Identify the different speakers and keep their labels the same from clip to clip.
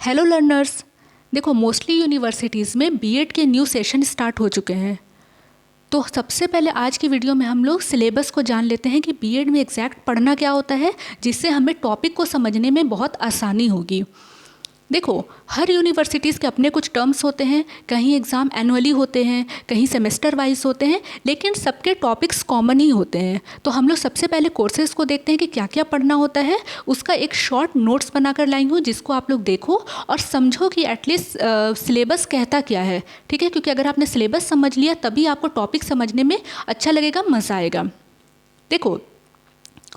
Speaker 1: Hello learners. देखो, mostly universities में BEd के न्यू सेशन स्टार्ट हो चुके हैं। तो सबसे पहले आज की वीडियो में हम लोग सिलेबस को जान लेते हैं कि बीएड में एग्जैक्ट पढ़ना क्या होता है, जिससे हमें टॉपिक को समझने में बहुत आसानी होगी। देखो, हर यूनिवर्सिटीज़ के अपने कुछ टर्म्स होते हैं, कहीं एग्ज़ाम एनुअली होते हैं, कहीं सेमेस्टर वाइज होते हैं, लेकिन सबके टॉपिक्स कॉमन ही होते हैं। तो हम लोग सबसे पहले कोर्सेज़ को देखते हैं कि क्या क्या पढ़ना होता है। उसका एक शॉर्ट नोट्स बनाकर लाई हूँ, जिसको आप लोग देखो और समझो कि एटलीस्ट सिलेबस कहता क्या है। ठीक है, क्योंकि अगर आपने सिलेबस समझ लिया तभी आपको टॉपिक समझने में अच्छा लगेगा, मज़ा आएगा। देखो,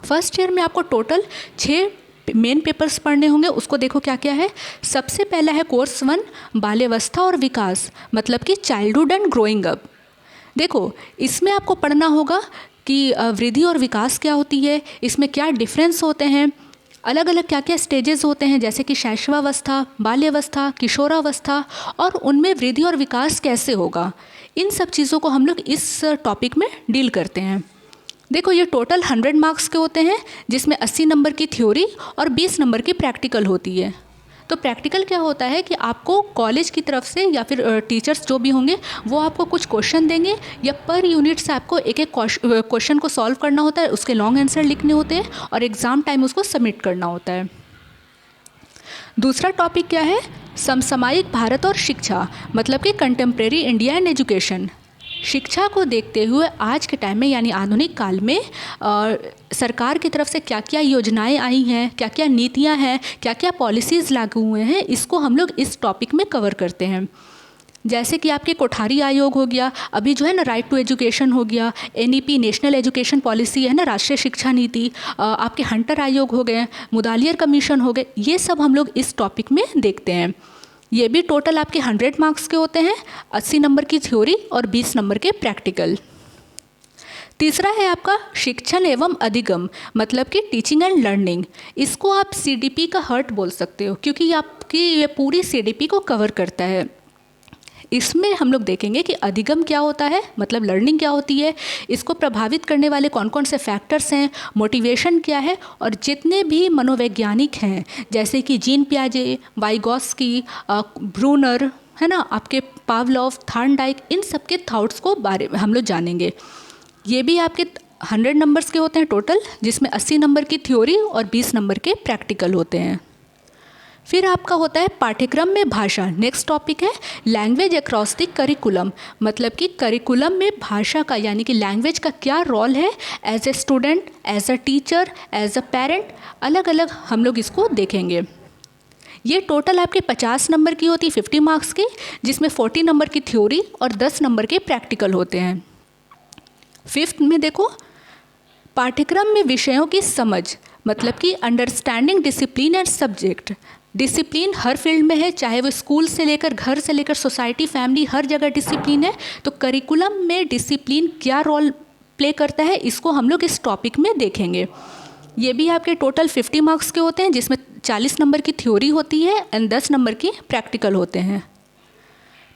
Speaker 1: फर्स्ट ईयर में आपको टोटल 6 मेन पेपर्स पढ़ने होंगे। उसको देखो क्या क्या है। सबसे पहला है कोर्स 1, बाल्यावस्था और विकास, मतलब कि चाइल्डहुड एंड ग्रोइंग अप। देखो, इसमें आपको पढ़ना होगा कि वृद्धि और विकास क्या होती है, इसमें क्या डिफरेंस होते हैं, अलग अलग क्या क्या स्टेजेस होते हैं, जैसे कि शैशवावस्था, बाल्यावस्था, किशोरावस्था, और उनमें वृद्धि और विकास कैसे होगा। इन सब चीज़ों को हम लोग इस टॉपिक में डील करते हैं। देखो, ये टोटल 100 मार्क्स के होते हैं, जिसमें 80 नंबर की थ्योरी और 20 नंबर की प्रैक्टिकल होती है। तो प्रैक्टिकल क्या होता है कि आपको कॉलेज की तरफ से या फिर टीचर्स जो भी होंगे वो आपको कुछ क्वेश्चन देंगे, या पर यूनिट से आपको एक एक क्वेश्चन को सॉल्व करना होता है, उसके लॉन्ग आंसर लिखने होते हैं और एग्ज़ाम टाइम उसको सबमिट करना होता है। दूसरा टॉपिक क्या है, समसामयिक भारत और शिक्षा, मतलब कि कंटेम्प्रेरी इंडिया एंड एजुकेशन। शिक्षा को देखते हुए आज के टाइम में यानी आधुनिक काल में सरकार की तरफ से क्या क्या योजनाएं आई हैं, क्या क्या नीतियां हैं, क्या क्या पॉलिसीज़ लागू हुए हैं, इसको हम लोग इस टॉपिक में कवर करते हैं। जैसे कि आपके कोठारी आयोग हो गया, अभी जो है ना राइट टू एजुकेशन हो गया, एनईपी नेशनल एजुकेशन पॉलिसी है ना, राष्ट्रीय शिक्षा नीति, आपके हंटर आयोग हो गए, मुदालियर कमीशन हो गए, ये सब हम लोग इस टॉपिक में देखते हैं। ये भी टोटल आपके 100 मार्क्स के होते हैं, 80 नंबर की थ्योरी और 20 नंबर के प्रैक्टिकल। तीसरा है आपका शिक्षण एवं अधिगम, मतलब कि टीचिंग एंड लर्निंग। इसको आप सीडीपी का हर्ट बोल सकते हो, क्योंकि आपकी ये पूरी सीडीपी को कवर करता है। इसमें हम लोग देखेंगे कि अधिगम क्या होता है, मतलब लर्निंग क्या होती है, इसको प्रभावित करने वाले कौन कौन से फैक्टर्स हैं, मोटिवेशन क्या है, और जितने भी मनोवैज्ञानिक हैं जैसे कि जीन पियाजे, वाइगॉस्की, ब्रूनर, है ना, आपके पावलोव, थॉर्नडाइक, इन सब के थॉट्स को बारे में हम लोग जानेंगे। ये भी आपके 100 नंबर्स के होते हैं टोटल, जिसमें 80 नंबर की थ्योरी और 20 नंबर के प्रैक्टिकल होते हैं। फिर आपका होता है पाठ्यक्रम में भाषा। नेक्स्ट टॉपिक है लैंग्वेज अक्रॉस द करिकुलम, मतलब कि करिकुलम में भाषा का यानी कि लैंग्वेज का क्या रोल है, as a student, as a teacher, as a parent, अलग अलग हम लोग इसको देखेंगे। ये टोटल आपके 50 नंबर की होती है, 50 मार्क्स की, जिसमें 40 नंबर की थ्योरी और 10 नंबर के प्रैक्टिकल होते हैं। फिफ्थ में देखो, पाठ्यक्रम में विषयों की समझ, मतलब कि understanding discipline and subject. Discipline her field में है, चाहे वो स्कूल से लेकर, घर से लेकर सोसाइटी, फैमिली, हर जगह डिसिप्लिन है। तो करिकुलम में डिसिप्लिन क्या रोल प्ले करता है, इसको हम लोग इस टॉपिक में देखेंगे। ये भी आपके टोटल 50 मार्क्स के होते हैं, जिसमें 40 नंबर की थ्योरी होती है एंड 10 नंबर की प्रैक्टिकल होते हैं।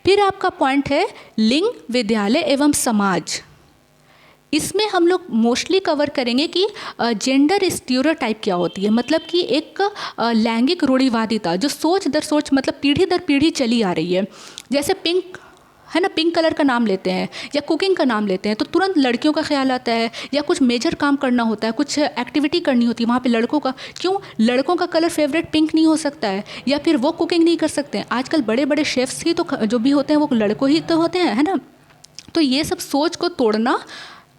Speaker 1: फिर आपका पॉइंट है लिंग, विद्यालय एवं समाज। इसमें हम लोग मोस्टली कवर करेंगे कि जेंडर स्टीरियोटाइप क्या होती है, मतलब कि एक लैंगिक रूढ़िवादिता जो सोच दर सोच, मतलब पीढ़ी दर पीढ़ी चली आ रही है। जैसे पिंक है ना, पिंक कलर का नाम लेते हैं या कुकिंग का नाम लेते हैं तो तुरंत लड़कियों का ख्याल आता है, या कुछ मेजर काम करना होता है, कुछ एक्टिविटी करनी होती है, वहाँ पे लड़कों का क्यों, लड़कों का कलर फेवरेट पिंक नहीं हो सकता है, या फिर वो कुकिंग नहीं कर सकते हैं। आजकल बड़े बड़े शेफ्स ही तो जो भी होते हैं वो लड़कों ही तो होते हैं, है ना। तो ये सब सोच को तोड़ना,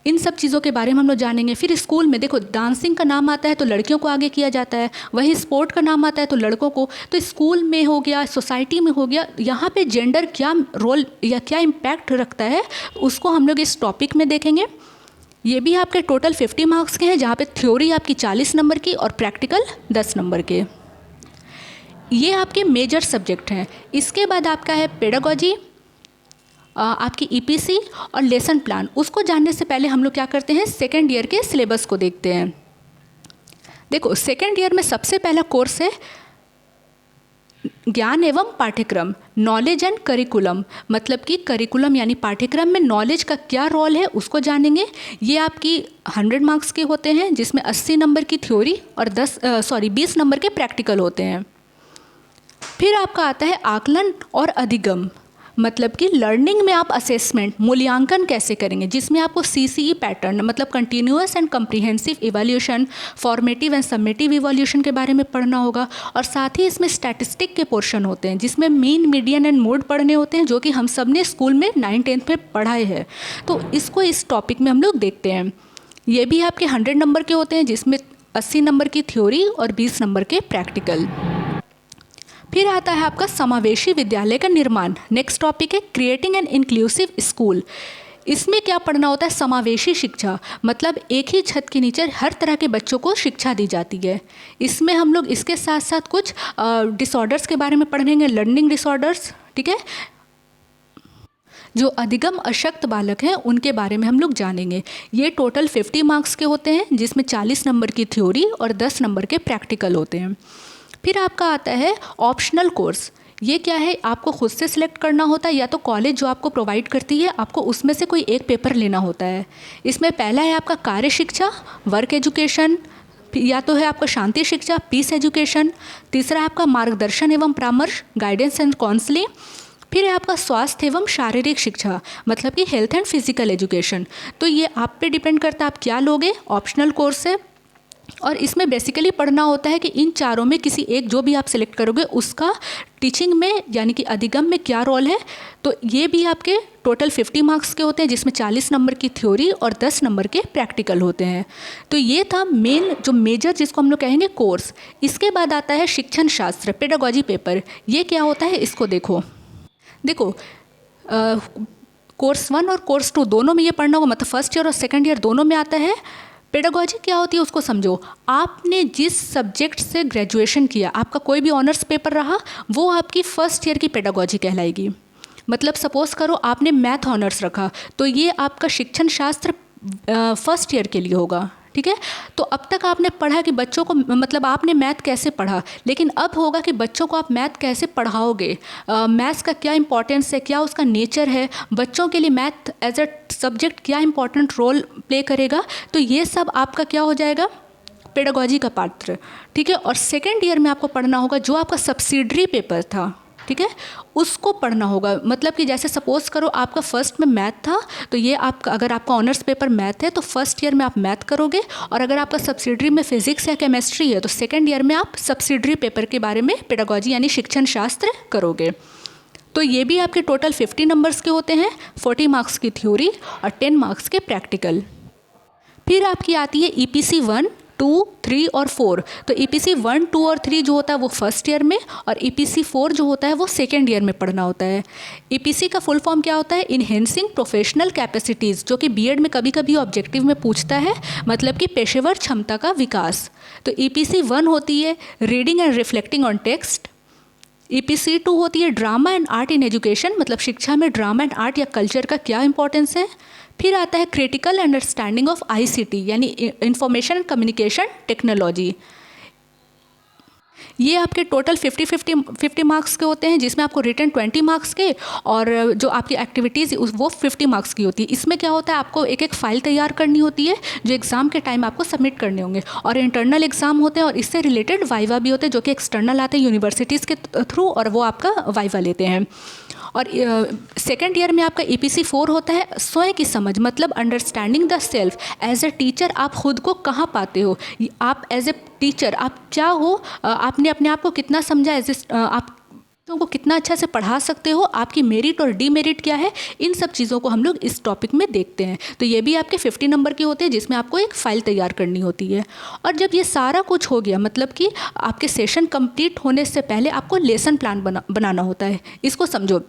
Speaker 1: इन सब चीज़ों के बारे में हम लोग जानेंगे। फिर स्कूल में देखो, डांसिंग का नाम आता है तो लड़कियों को आगे किया जाता है, वहीं स्पोर्ट का नाम आता है तो लड़कों को। तो स्कूल में हो गया, सोसाइटी में हो गया, यहाँ पे जेंडर क्या रोल या क्या इम्पैक्ट रखता है, उसको हम लोग इस टॉपिक में देखेंगे। ये भी आपके टोटल 50 मार्क्स के हैं, जहाँ पे थ्योरी आपकी 40 नंबर की और प्रैक्टिकल 10 नंबर के। ये आपके मेजर सब्जेक्ट हैं। इसके बाद आपका है पेडागोजी, आपकी ईपीसी और लेसन प्लान। उसको जानने से पहले हम लोग क्या करते हैं, सेकेंड ईयर के सिलेबस को देखते हैं। देखो, सेकेंड ईयर में सबसे पहला कोर्स है ज्ञान एवं पाठ्यक्रम, नॉलेज एंड करिकुलम, मतलब कि करिकुलम यानी पाठ्यक्रम में नॉलेज का क्या रोल है उसको जानेंगे। ये आपकी 100 मार्क्स के होते हैं, जिसमें 80 नंबर की थ्योरी और 20 नंबर के प्रैक्टिकल होते हैं। फिर आपका आता है आकलन और अधिगम, मतलब कि लर्निंग में आप असेसमेंट मूल्यांकन कैसे करेंगे, जिसमें आपको CCE पैटर्न मतलब continuous and comprehensive evaluation, formative and summative evaluation के बारे में पढ़ना होगा। और साथ ही इसमें स्टैटिस्टिक के पोर्शन होते हैं जिसमें मीन, मीडियन एंड मोड पढ़ने होते हैं, जो कि हम सब ने स्कूल में 9th-10th में पढ़ाए हैं। तो इसको इस टॉपिक में हम लोग देखते हैं। ये भी आपके 100 नंबर के होते हैं, जिसमें 80 नंबर की थ्योरी और 20 नंबर के प्रैक्टिकल। फिर आता है आपका समावेशी विद्यालय का निर्माण। नेक्स्ट टॉपिक है क्रिएटिंग एन इंक्लूसिव स्कूल। इसमें क्या पढ़ना होता है? समावेशी शिक्षा, मतलब एक ही छत के नीचे हर तरह के बच्चों को शिक्षा दी जाती है। इसमें हम लोग इसके साथ साथ कुछ डिसऑर्डर्स के बारे में पढ़ेंगे, लर्निंग डिसऑर्डर्स, ठीक है। जो अधिगम अशक्त बालक हैं उनके बारे में हम लोग जानेंगे। ये टोटल 50 मार्क्स के होते हैं, जिसमें 40 नंबर की थ्योरी और 10 नंबर के प्रैक्टिकल होते हैं। फिर आपका आता है ऑप्शनल कोर्स। ये क्या है? आपको खुद से सिलेक्ट करना होता है, या तो कॉलेज जो आपको प्रोवाइड करती है आपको उसमें से कोई एक पेपर लेना होता है। इसमें पहला है आपका कार्य शिक्षा, वर्क एजुकेशन, या तो है आपका शांति शिक्षा, पीस एजुकेशन। तीसरा है आपका मार्गदर्शन एवं परामर्श, गाइडेंस एंड काउंसलिंग। फिर है आपका स्वास्थ्य एवं शारीरिक शिक्षा, मतलब कि हेल्थ एंड फिजिकल एजुकेशन। तो ये आप पे डिपेंड करता है आप क्या लोगे। ऑप्शनल कोर्स है और इसमें बेसिकली पढ़ना होता है कि इन चारों में किसी एक जो भी आप सिलेक्ट करोगे उसका टीचिंग में यानी कि अधिगम में क्या रोल है। तो ये भी आपके टोटल 50 मार्क्स के होते हैं, जिसमें 40 नंबर की थ्योरी और 10 नंबर के प्रैक्टिकल होते हैं। तो ये था मेन जो मेजर जिसको हम लोग कहेंगे कोर्स। इसके बाद आता है शिक्षण शास्त्र, पेडागॉजी पेपर। ये क्या होता है इसको देखो कोर्स 1 और कोर्स 2 दोनों में ये पढ़ना होगा, मतलब फर्स्ट ईयर और सेकंड ईयर दोनों में आता है। पेडागॉजी क्या होती है उसको समझो। आपने जिस सब्जेक्ट से ग्रेजुएशन किया, आपका कोई भी ऑनर्स पेपर रहा, वो आपकी फर्स्ट ईयर की पेडागॉजी कहलाएगी। मतलब सपोज़ करो आपने मैथ ऑनर्स रखा, तो ये आपका शिक्षण शास्त्र फर्स्ट ईयर के लिए होगा, ठीक है। तो अब तक आपने पढ़ा कि बच्चों को, मतलब आपने मैथ कैसे पढ़ा, लेकिन अब होगा कि बच्चों को आप मैथ कैसे पढ़ाओगे, मैथ्स का क्या इंपॉर्टेंस है, क्या उसका नेचर है, बच्चों के लिए मैथ एज अ सब्जेक्ट क्या इंपॉर्टेंट रोल प्ले करेगा। तो ये सब आपका क्या हो जाएगा, पेडागॉजी का पात्र, ठीक है। और सेकेंड ईयर में आपको पढ़ना होगा जो आपका सब्सिडरी पेपर था, ठीक है, उसको पढ़ना होगा। मतलब कि जैसे सपोज़ करो आपका फर्स्ट में मैथ था, तो ये आपका अगर आपका ऑनर्स पेपर मैथ है तो फर्स्ट ईयर में आप मैथ करोगे, और अगर आपका सब्सिडरी में फिजिक्स या केमिस्ट्री है तो सेकेंड ईयर में आप सब्सिडरी पेपर के बारे में पेडागॉजी यानी शिक्षण शास्त्र करोगे। तो ये भी आपके टोटल 50 नंबर्स के होते हैं, 40 मार्क्स की थ्योरी और 10 मार्क्स के प्रैक्टिकल। फिर आपकी आती है EPC 1, 2, 3 और 4। तो EPC 1, 2 और 3 जो होता है वो फर्स्ट ईयर में, और EPC 4 जो होता है वो सेकेंड ईयर में पढ़ना होता है। EPC का फुल फॉर्म क्या होता है? इन्हेंसिंग प्रोफेशनल कैपेसिटीज़, जो कि बीएड में कभी कभी ऑब्जेक्टिव में पूछता है, मतलब कि पेशेवर क्षमता का विकास। तो EPC 1 होती है reading and reflecting on text. EPC 2 होती है drama and art in education, मतलब शिक्षा में ड्रामा एंड आर्ट या कल्चर का क्या इंपॉर्टेंस है। फिर आता है क्रिटिकल अंडरस्टैंडिंग ऑफ ICT यानी इंफॉर्मेशन एंड कम्युनिकेशन टेक्नोलॉजी। ये आपके टोटल 50 मार्क्स के होते हैं, जिसमें आपको रिटन 20 मार्क्स के और जो आपकी एक्टिविटीज़ वो 50 मार्क्स की होती है। इसमें क्या होता है, आपको एक एक फाइल तैयार करनी होती है जो एग्ज़ाम के टाइम आपको सबमिट करने होंगे, और इंटरनल एग्ज़ाम होते हैं और इससे रिलेटेड वाइवा भी होते हैं जो कि एक्सटर्नल आते हैं यूनिवर्सिटीज़ के थ्रू, और वो आपका वाइवा लेते हैं। और सेकेंड ईयर में आपका EPC 4 होता है स्वयं की समझ, मतलब understanding the self. As a teacher आप खुद को कहाँ पाते हो, आप एज ए टीचर आप क्या हो, आपने अपने आप को कितना समझा, एज ए आप को कितना अच्छा से पढ़ा सकते हो, आपकी मेरिट और डीमेरिट क्या है, इन सब चीज़ों को हम लोग इस टॉपिक में देखते हैं। तो ये भी आपके 50 नंबर के होते हैं, जिसमें आपको एक फ़ाइल तैयार करनी होती है। और जब ये सारा कुछ हो गया, मतलब कि आपके सेशन कंप्लीट होने से पहले आपको लेसन प्लान बनाना होता है। इसको समझो।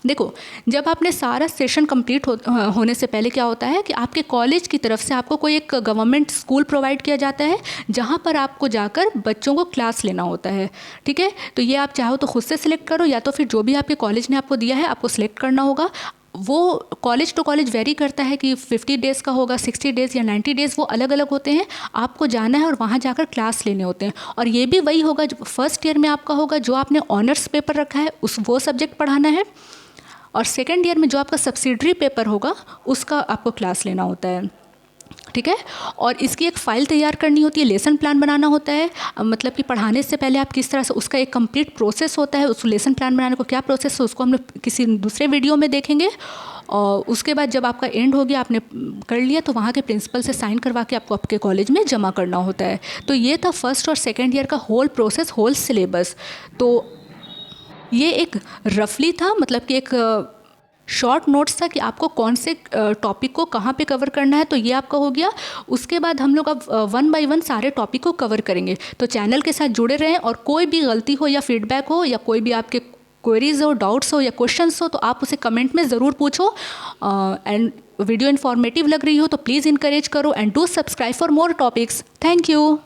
Speaker 1: देखो, जब आपने सारा सेशन कंप्लीट होने से पहले क्या होता है कि आपके कॉलेज की तरफ से आपको कोई एक गवर्नमेंट स्कूल प्रोवाइड किया जाता है, जहाँ पर आपको जाकर बच्चों को क्लास लेना होता है, ठीक है। तो ये आप चाहो तो खुद से सिलेक्ट करो, या तो फिर जो भी आपके कॉलेज ने आपको दिया है आपको सिलेक्ट करना होगा। वो कॉलेज टू कॉलेज वेरी करता है कि 50 डेज़ का होगा, 60 डेज़ या 90 डेज़, वो अलग अलग होते हैं। आपको जाना है और वहाँ जाकर क्लास लेने होते हैं। और ये भी वही होगा जो फर्स्ट ईयर में आपका होगा, जो आपने ऑनर्स पेपर रखा है वो सब्जेक्ट पढ़ाना है, और सेकेंड ईयर में जो आपका सब्सिडरी पेपर होगा उसका आपको क्लास लेना होता है। ठीक है। और इसकी एक फ़ाइल तैयार करनी होती है, लेसन प्लान बनाना होता है, मतलब कि पढ़ाने से पहले आप किस तरह से, उसका एक कंप्लीट प्रोसेस होता है, उस लेसन प्लान बनाने को क्या प्रोसेस है उसको हम लोग किसी दूसरे वीडियो में देखेंगे। और उसके बाद जब आपका एंड हो गया, आपने कर लिया, तो वहाँ के प्रिंसिपल से साइन करवा के आपको आपके कॉलेज में जमा करना होता है। तो ये था फर्स्ट और सेकेंड ईयर का होल प्रोसेस, होल सिलेबस। तो ये एक रफली था, मतलब कि एक शॉर्ट नोट्स था कि आपको कौन से टॉपिक को कहाँ पे कवर करना है, तो ये आपका हो गया। उसके बाद हम लोग अब 1 बाय 1 सारे टॉपिक को कवर करेंगे। तो चैनल के साथ जुड़े रहें, और कोई भी गलती हो या फीडबैक हो या कोई भी आपके क्वेरीज हो, डाउट्स हो या क्वेश्चंस हो, तो आप उसे कमेंट में ज़रूर पूछो। एंड वीडियो इन्फॉर्मेटिव लग रही हो तो प्लीज़ इनकरेज करो, and do subscribe for more topics. Thank you.